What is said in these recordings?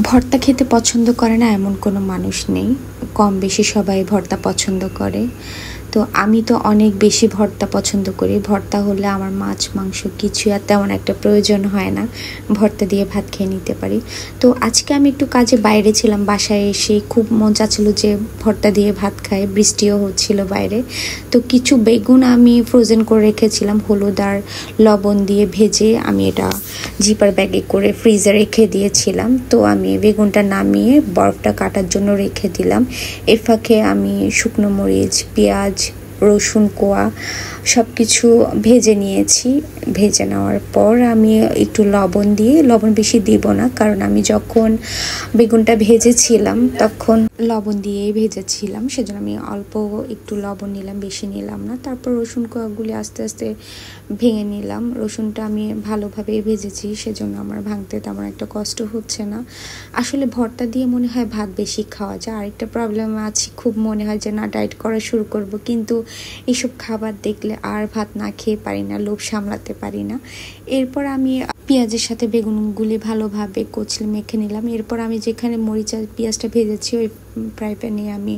ভর্তা খেতে পছন্দ করে না এমন কোনো মানুষ নেই। কম বেশি সবাই ভর্তা পছন্দ করে। তো আমি তো অনেক বেশি ভর্তা পছন্দ করি। ভর্তা হলে আমার মাছ মাংস কিছু আর তেমন একটা প্রয়োজন হয় না, ভর্তা দিয়ে ভাত খেয়ে নিতে পারি। তো আজকে আমি একটু কাজে বাইরে ছিলাম, বাসায় এসে খুব মন চাচ্ছিল যে ভর্তা দিয়ে ভাত খাই, বৃষ্টিও হচ্ছিল বাইরে। তো কিছু বেগুন আমি ফ্রোজেন করে রেখেছিলাম, হলুদ আর লবণ দিয়ে ভেজে আমি এটা জিপার ব্যাগে করে ফ্রিজে রেখে দিয়েছিলাম। তো আমি বেগুনটা নামিয়ে বরফটা কাটার জন্য রেখে দিলাম। এর ফাঁকে আমি শুকনো মরিচ, পেঁয়াজ, রসুন কোয়া সব কিছু ভেজে নিয়েছি। ভেজে নেওয়ার পর আমি একটু লবণ দিয়ে, লবণ বেশি দিব না কারণ আমি যখন বেগুনটা ভেজেছিলাম তখন লবণ দিয়েই ভেজেছিলাম, সেজন্য আমি অল্প একটু লবণ নিলাম, বেশি নিলাম না। তারপর রসুন কোয়াগুলি আস্তে আস্তে ভেঙে নিলাম। রসুনটা আমি ভালোভাবে ভেজেছি, সেজন্য আমার ভাঙতে তেমন একটা কষ্ট হচ্ছে না। আসলে ভর্তা দিয়ে মনে হয় ভাত বেশি খাওয়া যায়। আরেকটা প্রবলেম আছে, খুব মনে হয় যে না ডায়েট করা শুরু করব, কিন্তু এইসব খাবার দেখলে আর ভাত না খেয়ে পারি না, লোভ সামলাতে পারি না। এরপর আমি পেঁয়াজের সাথে বেগুনগুলি ভালোভাবে কচলে মেখে নিলাম। এরপর আমি যেখানে মরিচ আর পেঁয়াজটা ভেজেছি ওই ফ্রাই প্যানে আমি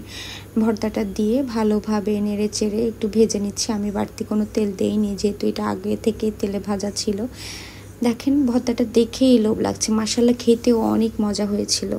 ভর্তাটা দিয়ে ভালোভাবে নেড়ে চেড়ে একটু ভেজে নিচ্ছি। আমি বাড়তি কোনো তেল দেইনি, যেহেতু এটা আগে থেকে তেলে ভাজা ছিল। দেখেন ভর্তাটা দেখেই লোভ লাগছে, মাশাআল্লাহ খেতেও অনেক মজা হয়েছিল।